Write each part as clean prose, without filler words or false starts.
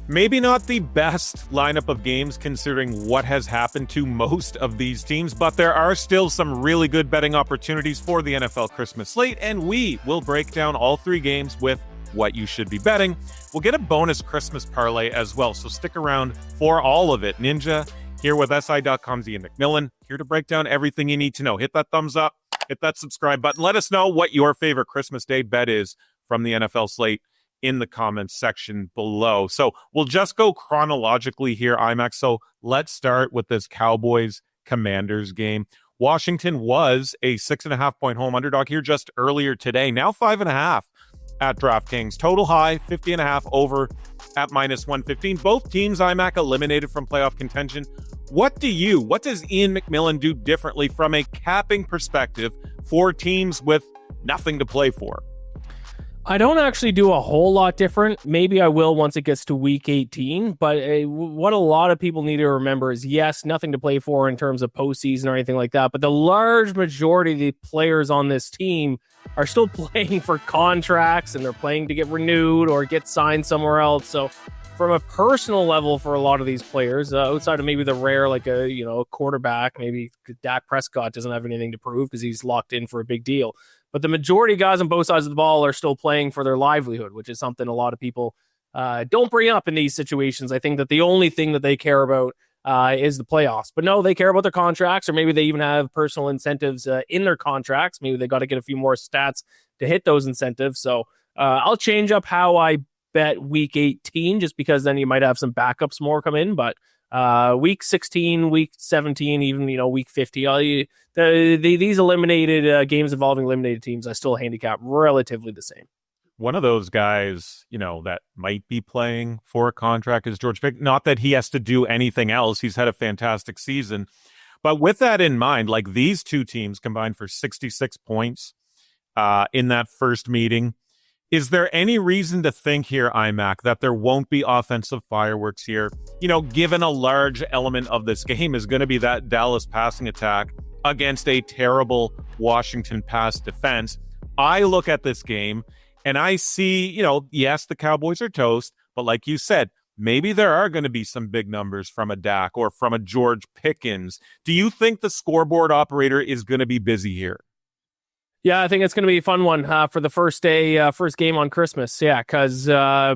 Maybe not the best lineup of games considering what has happened to most of these teams, but there are still some really good betting opportunities for the NFL Christmas slate, and we will break down all three games with what you should be betting. We'll get a bonus Christmas parlay as well, so stick around for all of it. Ninja, here with SI.com's Iain MacMillan, here to break down everything you need to know. Hit that thumbs up, hit that subscribe button. Let us know what your favorite Christmas Day bet is from the NFL slate in the comments section below. So we'll just go chronologically here, IMAX. So let's start with this Cowboys-Commanders game. Washington was a 6.5-point home underdog here just earlier today. Now 5.5 at DraftKings. Total high, 50.5 over at -115. Both teams, IMAC, eliminated from playoff contention. What does Iain MacMillan do differently from a capping perspective for teams with nothing to play for? I don't actually do a whole lot different. Maybe I will once it gets to week 18. But what a lot of people need to remember is, yes, nothing to play for in terms of postseason or anything like that. But the large majority of the players on this team are still playing for contracts, and they're playing to get renewed or get signed somewhere else. So from a personal level for a lot of these players, outside of maybe the rare, like a quarterback, maybe Dak Prescott doesn't have anything to prove because he's locked in for a big deal. But the majority of guys on both sides of the ball are still playing for their livelihood, which is something a lot of people don't bring up in these situations. I think that the only thing that they care about is the playoffs. But no, they care about their contracts, or maybe they even have personal incentives in their contracts. Maybe they got to get a few more stats to hit those incentives. So I'll change up how I bet week 18, just because then you might have some backups more come in. But week 16, week 17, even week 50, these eliminated games involving eliminated teams, I still handicap relatively the same. One of those guys, that might be playing for a contract is George Pickens. Not that he has to do anything else. He's had a fantastic season. But with that in mind, like, these two teams combined for 66 points in that first meeting. Is there any reason to think here, IMAC, that there won't be offensive fireworks here? Given a large element of this game is going to be that Dallas passing attack against a terrible Washington pass defense. I look at this game and I see, yes, the Cowboys are toast, but like you said, maybe there are going to be some big numbers from a Dak or from a George Pickens. Do you think the scoreboard operator is going to be busy here? Yeah, I think it's going to be a fun one for the first game on Christmas. Yeah, because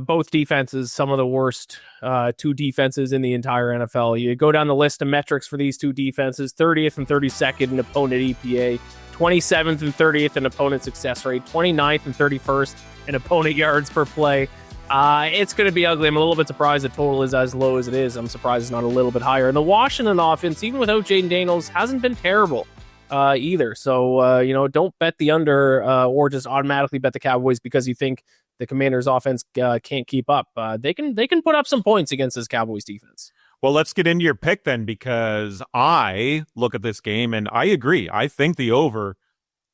both defenses, some of the worst two defenses in the entire NFL. You go down the list of metrics for these two defenses: 30th and 32nd in opponent EPA, 27th and 30th in opponent success rate, 29th and 31st in opponent yards per play. It's going to be ugly. I'm a little bit surprised the total is as low as it is. I'm surprised it's not a little bit higher. And the Washington offense, even without Jaden Daniels, hasn't been terrible either. So, don't bet the under or just automatically bet the Cowboys because you think the Commanders offense can't keep up. They can put up some points against this Cowboys defense. Well, let's get into your pick then, because I look at this game and I agree. I think the over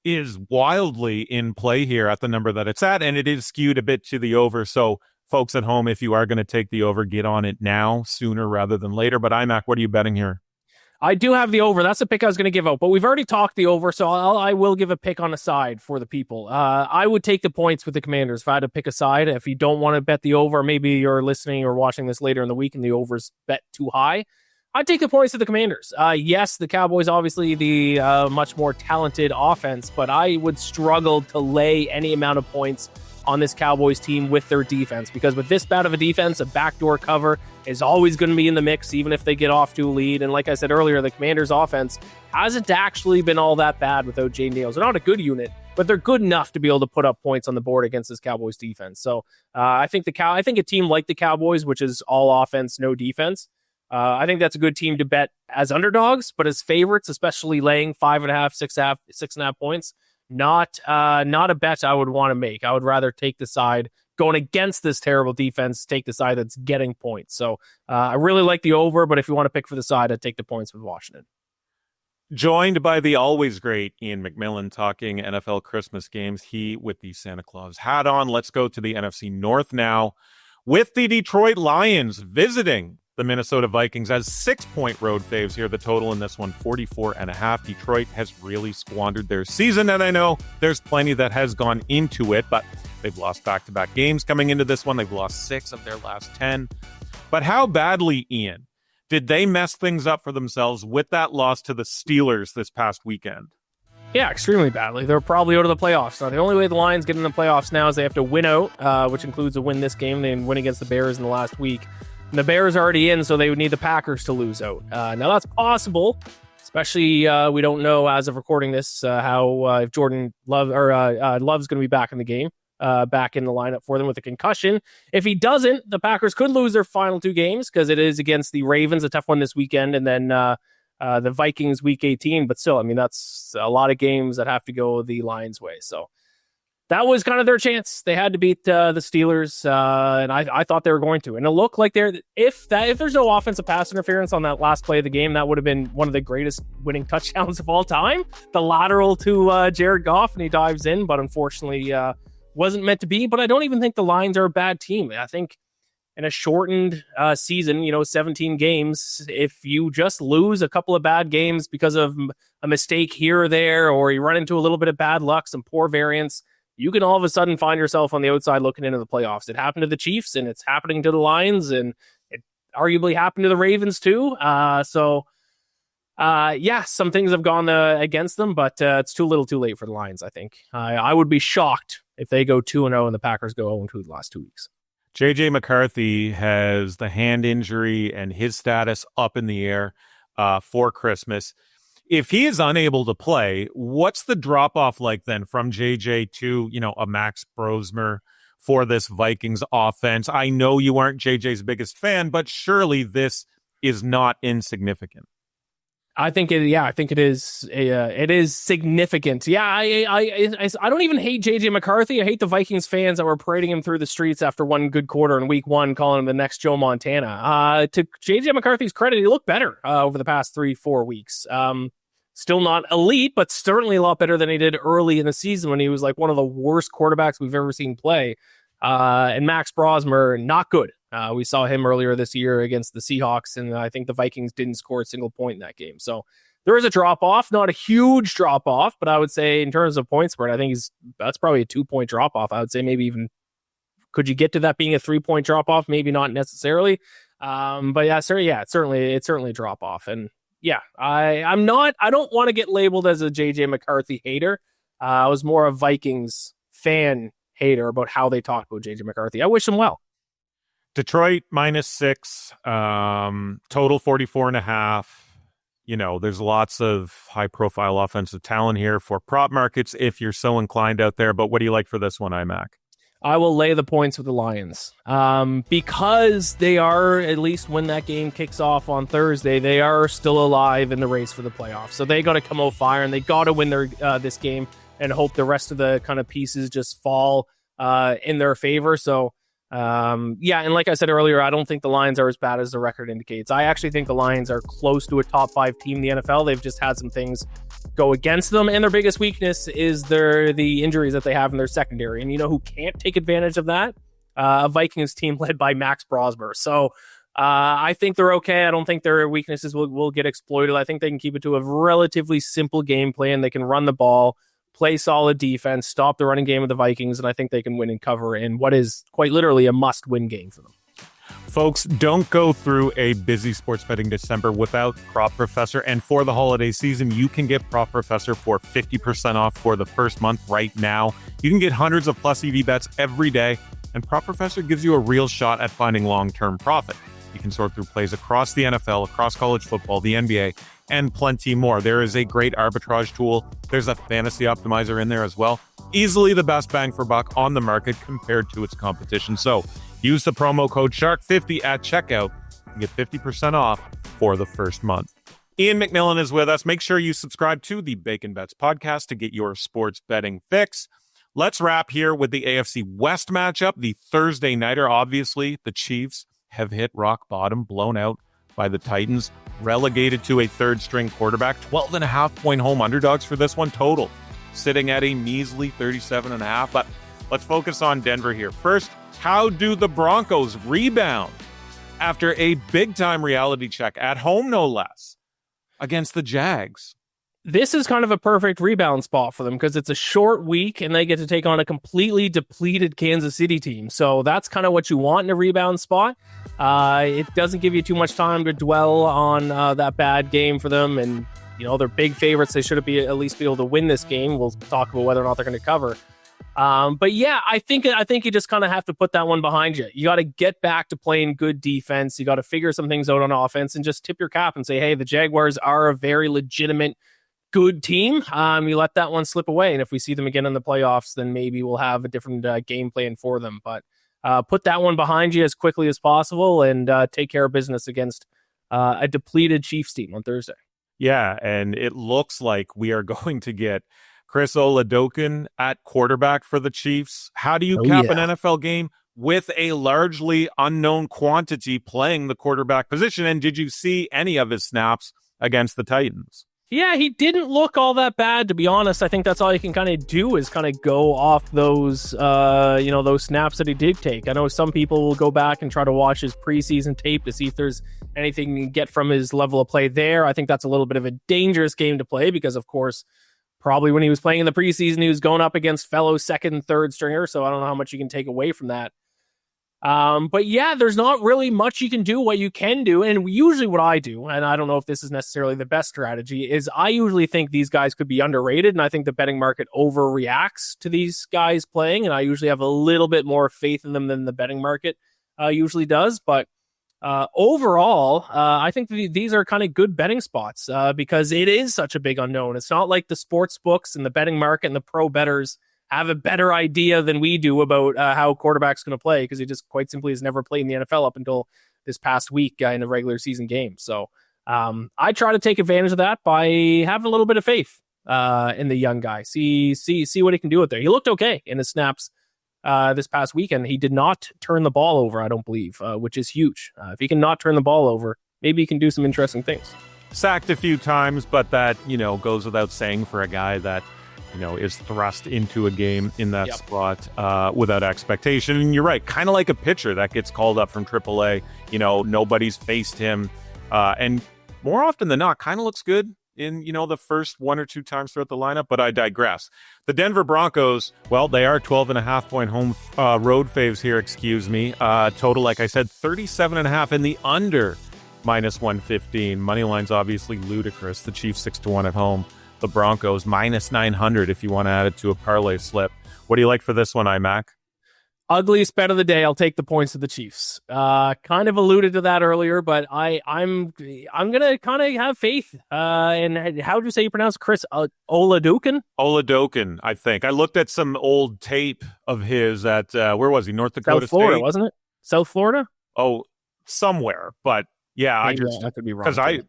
is wildly in play here at the number that it's at, and it is skewed a bit to the over. So folks at home, if you are going to take the over, get on it now, sooner rather than later. But IMAC, what are you betting here? I do have the over. That's the pick I was going to give out, but we've already talked the over, so I will give a pick on a side for the people. I would take the points with the Commanders if I had to pick a side. If you don't want to bet the over, maybe you're listening or watching this later in the week and the over's bet too high, I'd take the points to the Commanders. Yes, the Cowboys, obviously the much more talented offense, but I would struggle to lay any amount of points on this Cowboys team with their defense, because with this bad of a defense, a backdoor cover is always going to be in the mix, even if they get off to a lead. And like I said earlier, the Commanders offense hasn't actually been all that bad without Jaden Daniels. They're not a good unit, but they're good enough to be able to put up points on the board against this Cowboys defense. So I think a team like the Cowboys, which is all offense, no defense, I think that's a good team to bet as underdogs, but as favorites, especially laying 5.5, 6.5 points, not a bet I would want to make. I would rather take the side going against this terrible defense, take the side that's getting points. So I really like the over, but if you want to pick for the side, I'd take the points with Washington. Joined by the always great Iain MacMillan talking NFL Christmas games. He with the Santa Claus hat on. Let's go to the NFC North now with the Detroit Lions visiting the Minnesota Vikings as 6-point road faves here. The total in this one, 44.5. Detroit has really squandered their season, and I know there's plenty that has gone into it, but they've lost back-to-back games coming into this one. They've lost 6 of their last 10. But how badly, Ian, did they mess things up for themselves with that loss to the Steelers this past weekend? Yeah, extremely badly. They're probably out of the playoffs. Now, the only way the Lions get in the playoffs now is they have to win out, which includes a win this game. They win against the Bears in the last week. And the Bears are already in, so they would need the Packers to lose out. Now, that's possible, especially we don't know as of recording this how if Jordan Love or Love's going to be back in the game, back in the lineup for them with a concussion. If he doesn't, the Packers could lose their final 2 games because it is against the Ravens, a tough one this weekend, and then the Vikings week 18. But still, I mean, that's a lot of games that have to go the Lions' way. So that was kind of their chance. They had to beat the Steelers, and I thought they were going to. And it looked like if there's no offensive pass interference on that last play of the game, that would have been one of the greatest winning touchdowns of all time. The lateral to Jared Goff, and he dives in, but unfortunately wasn't meant to be. But I don't even think the Lions are a bad team. I think in a shortened season, 17 games, if you just lose a couple of bad games because of a mistake here or there, or you run into a little bit of bad luck, some poor variance, you can all of a sudden find yourself on the outside looking into the playoffs. It happened to the Chiefs, and it's happening to the Lions, and it arguably happened to the Ravens too. Some things have gone against them, but it's too little too late for the Lions, I think. I would be shocked if they go 2-0 and the Packers go 0-2 the last 2 weeks. JJ McCarthy has the hand injury and his status up in the air for Christmas. If he is unable to play, what's the drop-off like then from JJ to, a Max Brosmer for this Vikings offense? I know you aren't JJ's biggest fan, but surely this is not insignificant. I think it is. It is significant. Yeah, I don't even hate JJ McCarthy. I hate the Vikings fans that were parading him through the streets after one good quarter in week 1, calling him the next Joe Montana. To JJ McCarthy's credit, he looked better over the past 3-4 weeks. Still not elite, but certainly a lot better than he did early in the season when he was like one of the worst quarterbacks we've ever seen play. And Max Brosmer, not good. We saw him earlier this year against the Seahawks, and I think the Vikings didn't score a single point in that game. So there is a drop-off, not a huge drop-off, but I would say in terms of point spread, I think that's probably a 2-point drop-off. I would say maybe even, could you get to that being a 3-point drop-off? Maybe not necessarily. But yeah, it's certainly a drop-off. And yeah, I don't want to get labeled as a JJ McCarthy hater. I was more a Vikings fan hater about how they talked about JJ McCarthy. I wish him well. Detroit -6, total 44.5. There's lots of high profile offensive talent here for prop markets if you're so inclined out there. But what do you like for this one, iMac? I will lay the points with the Lions because they are, at least when that game kicks off on Thursday, they are still alive in the race for the playoffs. So they got to come out fire, and they got to win this game and hope the rest of the kind of pieces just fall in their favor. So and like I said earlier, I don't think the Lions are as bad as the record indicates. I actually think the Lions are close to a top 5 team in the NFL. They've just had some things go against them, and their biggest weakness is the injuries that they have in their secondary. And you know who can't take advantage of that? A Vikings team led by Max Brosmer. So I think they're okay. I don't think their weaknesses will get exploited. I think they can keep it to a relatively simple game plan. They can run the ball, play solid defense, stop the running game of the Vikings, and I think they can win and cover in what is quite literally a must-win game for them. Folks, don't go through a busy sports betting December without Prop Professor. And for the holiday season, you can get Prop Professor for 50% off for the first month right now. You can get hundreds of plus EV bets every day, and Prop Professor gives you a real shot at finding long-term profit. You can sort through plays across the NFL, across college football, the NBA, and plenty more. There is a great arbitrage tool. There's a fantasy optimizer in there as well. Easily the best bang for buck on the market compared to its competition. So use the promo code SHARK50 at checkout and get 50% off for the first month. Iain MacMillan is with us. Make sure you subscribe to the Bacon Bets podcast to get your sports betting fix. Let's wrap here with the AFC West matchup. The Thursday nighter, obviously, the Chiefs have hit rock bottom, blown out by the Titans, relegated to a third-string quarterback. 12.5-point home underdogs for this one total, sitting at a measly 37.5. But let's focus on Denver here. First, how do the Broncos rebound after a big-time reality check at home, no less, against the Jags? This is kind of a perfect rebound spot for them because it's a short week and they get to take on a completely depleted Kansas City team. So that's kind of what you want in a rebound spot. It doesn't give you too much time to dwell on that bad game for them. And, they're big favorites. They should at least be able to win this game. We'll talk about whether or not they're going to cover. But yeah, I think you just kind of have to put that one behind you. You got to get back to playing good defense. You got to figure some things out on offense and just tip your cap and say, hey, the Jaguars are a very legitimate, good team. You let that one slip away. And if we see them again in the playoffs, then maybe we'll have a different game plan for them. But put that one behind you as quickly as possible and take care of business against a depleted Chiefs team on Thursday. Yeah, and it looks like we are going to get Chris Oladokun at quarterback for the Chiefs. How do you cap an NFL game with a largely unknown quantity playing the quarterback position? And did you see any of his snaps against the Titans? Yeah, he didn't look all that bad, to be honest. I think that's all you can kind of do is kind of go off those, those snaps that he did take. I know some people will go back and try to watch his preseason tape to see if there's anything you can get from his level of play there. I think that's a little bit of a dangerous game to play because, of course, probably when he was playing in the preseason, he was going up against fellow second and third stringer, so I don't know how much you can take away from that. But yeah, there's not really much you can do. What you can do, and usually what I do, and I don't know if this is necessarily the best strategy, is I usually think these guys could be underrated, and I think the betting market overreacts to these guys playing, and I usually have a little bit more faith in them than the betting market usually does. But overall, I think these are kind of good betting spots because it is such a big unknown. It's not like the sports books and the betting market and the pro bettors have a better idea than we do about how a quarterback's going to play because he just quite simply has never played in the NFL up until this past week in a regular season game. So I try to take advantage of that by having a little bit of faith in the young guy. See what he can do out there. He looked okay in his snaps this past weekend. He did not turn the ball over, I don't believe, which is huge. If he can not turn the ball over, maybe he can do some interesting things. Sacked a few times, but that, goes without saying for a guy that, is thrust into a game in that spot without expectation. And you're right, kind of like a pitcher that gets called up from AAA. Nobody's faced him. And more often than not, kind of looks good in, the first one or two times throughout the lineup, but I digress. The Denver Broncos, well, they are 12.5-point home road faves here, excuse me. Total, like I said, 37.5 in the under -115. Money line's obviously ludicrous. The Chiefs 6-1 at home. The Broncos -900 if you want to add it to a parlay slip. What do you like for this one, iMac? Ugliest bet of the day. I'll take the points of the Chiefs. Kind of alluded to that earlier, but I'm gonna kind of have faith. And how do you say you pronounce Chris Oladokun? Oladokun, I think. I looked at some old tape of his at where was he? North Dakota South Florida, State, wasn't it? South Florida? Oh, somewhere. But yeah, Maybe I could be wrong because I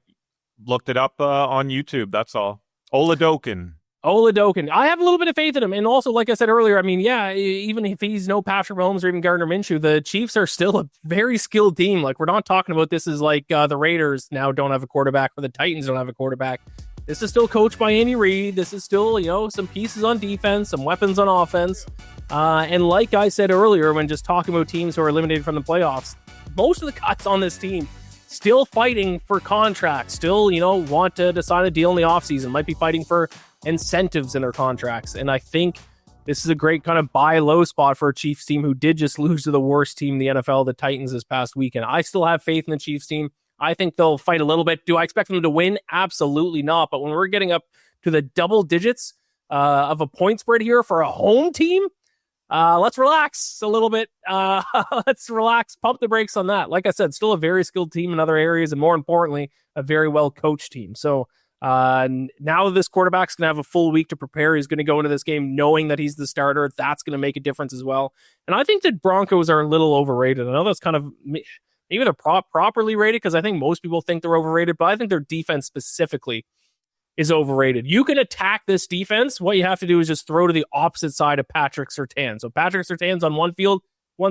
looked it up on YouTube. That's all. Oladokun. I have a little bit of faith in him. And also, like I said earlier, I mean, yeah, even if he's no Patrick Mahomes or even Gardner Minshew, the Chiefs are still a very skilled team. Like, we're not talking about this as like the Raiders now don't have a quarterback or the Titans don't have a quarterback. This is still coached by Andy Reid. This is still, some pieces on defense, some weapons on offense. And like I said earlier, when just talking about teams who are eliminated from the playoffs, most of the guys on this team still fighting for contracts, still, want to sign a deal in the offseason, might be fighting for incentives in their contracts. And I think this is a great kind of buy low spot for a Chiefs team who did just lose to the worst team in the NFL, the Titans, this past weekend. I still have faith in the Chiefs team. I think they'll fight a little bit. Do I expect them to win? Absolutely not. But when we're getting up to the double digits of a point spread here for a home team, let's relax a little bit. Let's relax, pump the brakes on that. Like I said, still a very skilled team in other areas, and more importantly, a very well-coached team. So now this quarterback's going to have a full week to prepare. He's going to go into this game knowing that he's the starter. That's going to make a difference as well. And I think that Broncos are a little overrated. I know that's kind of maybe they're properly rated because I think most people think they're overrated, but I think their defense specifically is overrated. You can attack this defense. What you have to do is just throw to the opposite side of Patrick Surtain. So Patrick Surtain's on one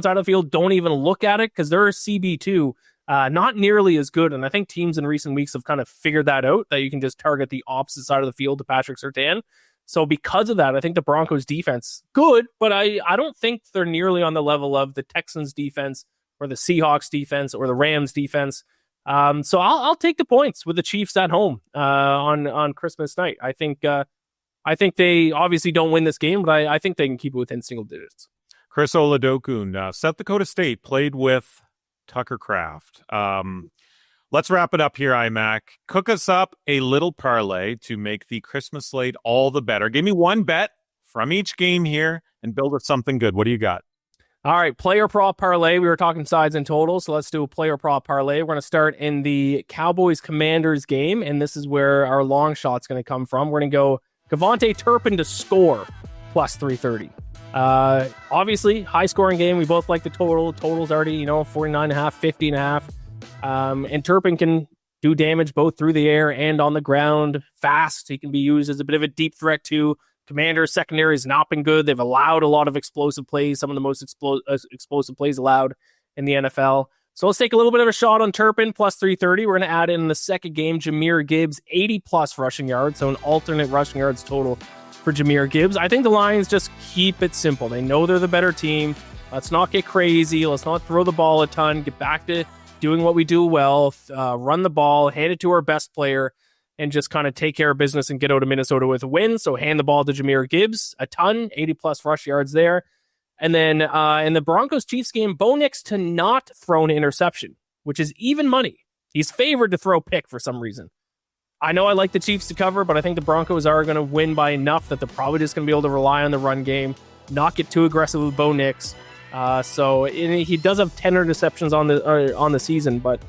side of the field. Don't even look at it because they're CB2. Not nearly as good. And I think teams in recent weeks have kind of figured that out, that you can just target the opposite side of the field to Patrick Surtain. So because of that, I think the Broncos defense, good, but I don't think they're nearly on the level of the Texans defense or the Seahawks defense or the Rams defense. So I'll take the points with the Chiefs at home on Christmas night. I think they obviously don't win this game, but I think they can keep it within single digits. Chris Oladokun, South Dakota State, played with Tucker Craft. Let's wrap it up here, iMac. Cook us up a little parlay to make the Christmas slate all the better. Give me one bet from each game here and build us something good. What do you got? All right, player prop parlay. We were talking sides and totals, so let's do a player prop parlay. We're going to start in the Cowboys-Commanders game, and this is where our long shot's going to come from. We're going to go Devontae Turpin to score plus 330. Obviously, high-scoring game. We both like the total. Total's already, 49.5, 50.5. And Turpin can do damage both through the air and on the ground. Fast. He can be used as a bit of a deep threat, too. Commanders secondary has not been good. They've allowed a lot of explosive plays, some of the most explosive plays allowed in the NFL. So let's take a little bit of a shot on Turpin, plus 330. We're going to add in the second game, Jahmyr Gibbs, 80-plus rushing yards, so an alternate rushing yards total for Jahmyr Gibbs. I think the Lions just keep it simple. They know they're the better team. Let's not get crazy. Let's not throw the ball a ton. Get back to doing what we do well, run the ball, hand it to our best player, and just kind of take care of business and get out of Minnesota with a win. So hand the ball to Jahmyr Gibbs, a ton, 80-plus rush yards there. And then in the Broncos-Chiefs game, Bo Nix to not throw an interception, which is even money. He's favored to throw pick for some reason. I know I like the Chiefs to cover, but I think the Broncos are going to win by enough that they're probably just going to be able to rely on the run game, not get too aggressive with Bo Nix. So he does have 10 interceptions on the season, but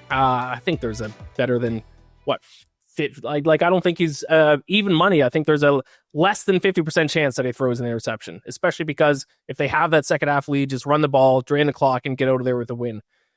I think there's a better than I don't think he's even money. I think there's a less than 50% chance that he throws an interception, especially because if they have that second half lead, just run the ball, drain the clock, and get out of there with a win.